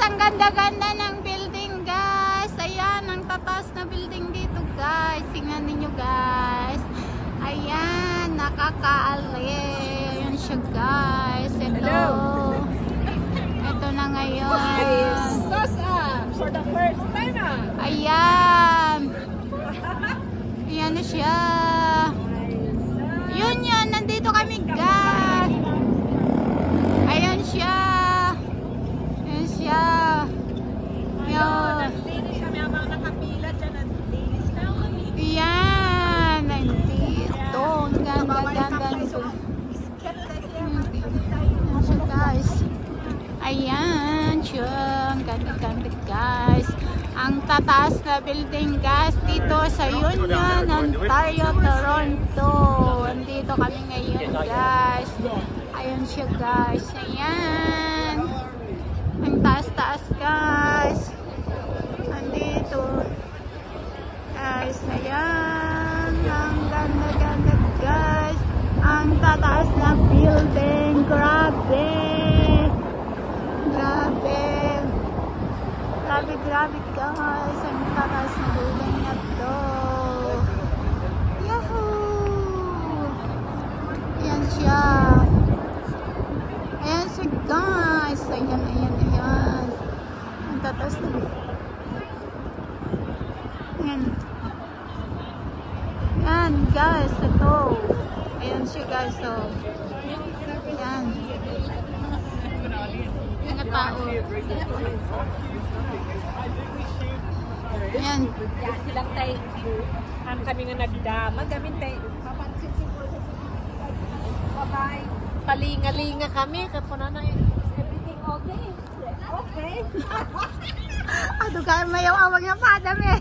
ang ganda-ganda ng building, guys. Ayan, ang tataas na building dito, guys. Tingnan ninyo, guys. Ayan, nakakaali. Ayan siya, guys. Ito. Ito na ngayon. For the first time, Ayan. Ayan na siya. Yun, nandito kami, guys. Ayan siya. Ayan siya. Ayan. Ayan. Nandito. Ang ganda-ganda nito. Ayan siya, guys. Ayan siya. Ang ganda-ganda, guys. Ang tataas na building, guys, dito sa Union, Ontario, Toronto. Andito kami ngayon, guys. Ayan siya, guys. Ayan. Ang taas-taas, guys. Andito. Guys, ayan. Ang ganda-ganda, guys. Ang tataas na building. Grabe. Grabe. Grabe, guys. Ang tatas na building na to. Yahoo! Ayan siya. Ayan siya, guys. Ayan. Ang tatas na building. Ayan, guys. Ito. Ayan siya, guys. So, ayan. Ayan pa, Ayan. Silang tayo. Ang kami nga nagdama. Gamin tayo. Bye-bye. Palinga-linga kami. Kapuna na everything okay? Okay. Ato kaya mayaw awag nga padam eh.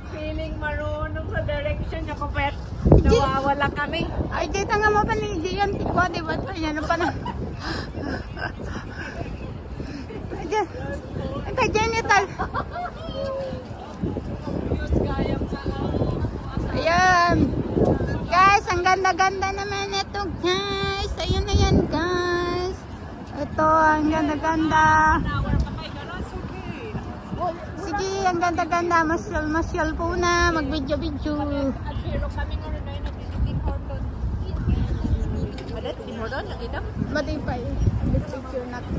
Feeling marunong sa direction niya ko pet. Nawawala kami. Ay, dito nga mapanigi yan. Tikwa, diba? Ayan na pa na. Kay Genital. Ayan. Guys, ang ganda-ganda naman ito, guys. Ayan, guys. Ito, ang ganda-ganda. Sige, ang ganda-ganda. Masyal po na. Mag-video-video. Matipay. Picture natin.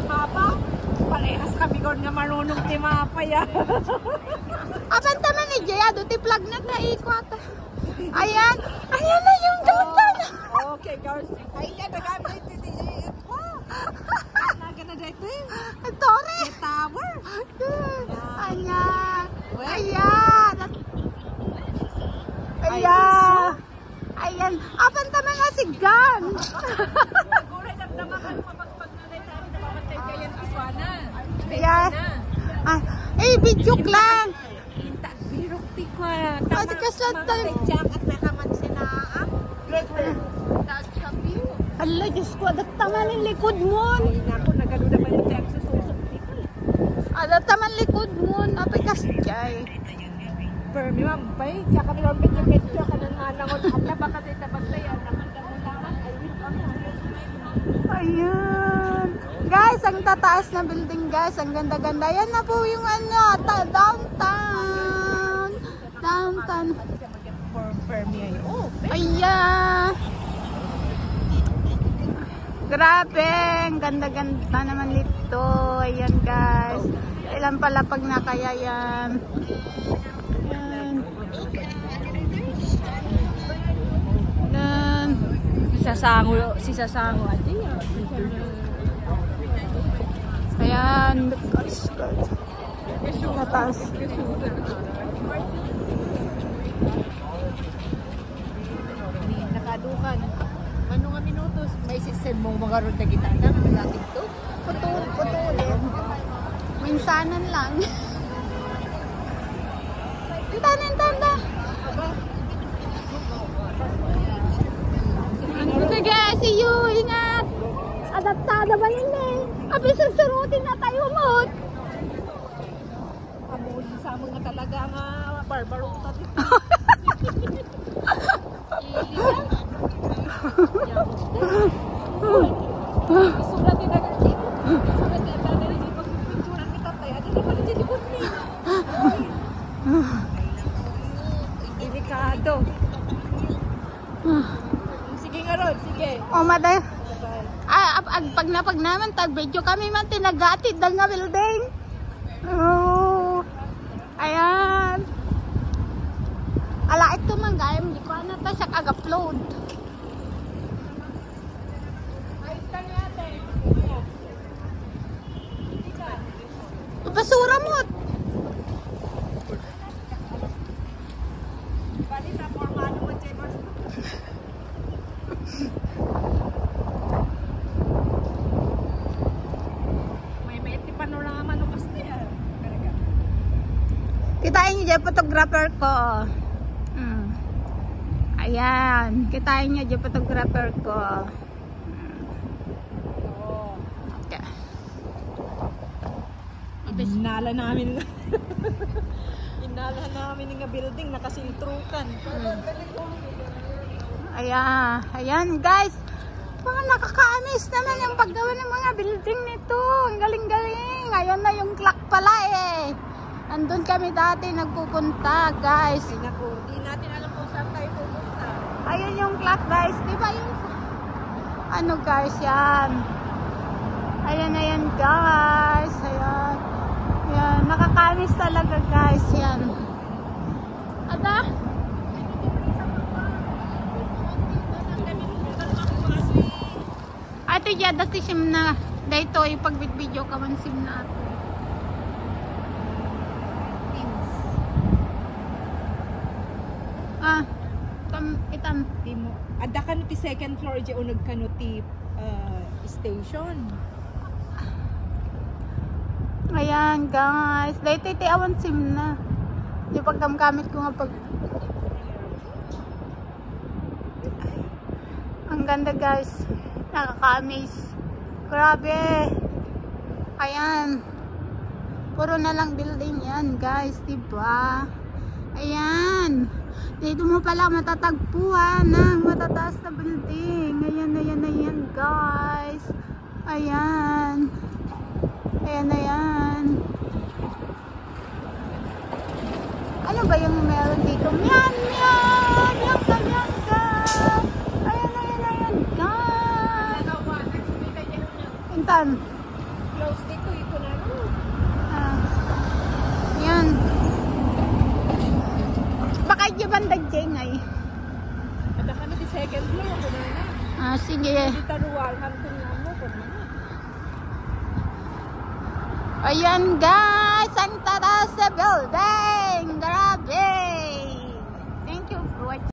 Papa, parehas kami ko na marunong timapay. Apan taman ni Jaya, duti plug na ikwat. Ayan na yung ganda. Okay, girls. Ayan, nagamit ito. Naga na dito. Tore. Tower. Ayan. Apan taman nga si Gan. Ayan. Video lang. Birukti ko. Ate kaslantan. At nakaman sinaam. Ala, Diyos ko. Adataman yung likod mo. Ay, naku, nagaluda pa yung text. Adataman likod mo. Apay kasyay. Permi, mampay. Tsaka kami lang video-video ka ng manangon. Ala, baka tayo tabantayan. Naman. Ayan. Guys, ang tataas na building, guys. Ang ganda-ganda. Yan na po yung downtown. Ayan. Grabe. Ang ganda-ganda naman dito. Ayan, guys. Ilan pala pag na kaya yan. Ayan. Ayan. Si Sasango. Ayan. Guys. Tatas. Nakadukan. Ano nga minutos? May sistem mong mga road na kita na natin to? Putulin. Minsanan lang. Tanda. Sige, see you. Ingat. Adaptada ba yun eh? Abi, susurutin na tayo mo. Amuli sa mga talaga nga barbarong tabi. Surat din agad dito. Surat din agad dito. Pagpipicturan kita tayo. Ano naman ang dito ni? Delikado. Sige nga Rod, sige. O maday. Pag naman tag-video kami man tinagatid dal nga building. Oh. Ayan. Ala ito man gayam di ko na ta siya kag-upload. Basura mo. Balita po ang ano mo, Chambers. May maiti panorama no kasi yan. Kitain niyo dyan photographer ko. Ayan. Kitain niyo dyan photographer ko. Okay. Inala namin nga building nakasiltrukan. Ayan guys. Mga nakakaamis naman yung paggawa ng mga building nito. Ang galing-galing. Ayun na yung clock pala eh. Nandun kami dati nagpupunta guys. Hindi natin alam kung saan tayo pupunta. Ayun yung clock guys. Diba yung ano guys yan. Ayan guys. Ayan. Ayan. Nakakaamis talaga guys yan. Ada? Ito ya dati sim na dito ipag-video ka man sim na ato. Itam. Ada ka no ti second floor di unag ka no ti station. Ayan guys. Dito iti awan sim na. Di paggamgamit ko nga pag ang ganda guys. Nakaka-amaze. Grabe. Ayan. Puro na lang building yan guys. Diba? Ayan. Dito mo pala matatagpuan ng matataas na building. Ayan guys. Ayan. Ayan. Ano ba yung meron dito? Yan guys. Ayan guys. Intan. Close dito ito na no. Yan. Baka yung bandag dyan ay. Ada ka no ti second floor ko na. Sige. Dito ruwal hantong nga mo ko na. Ayan guys, ang tatas sa building.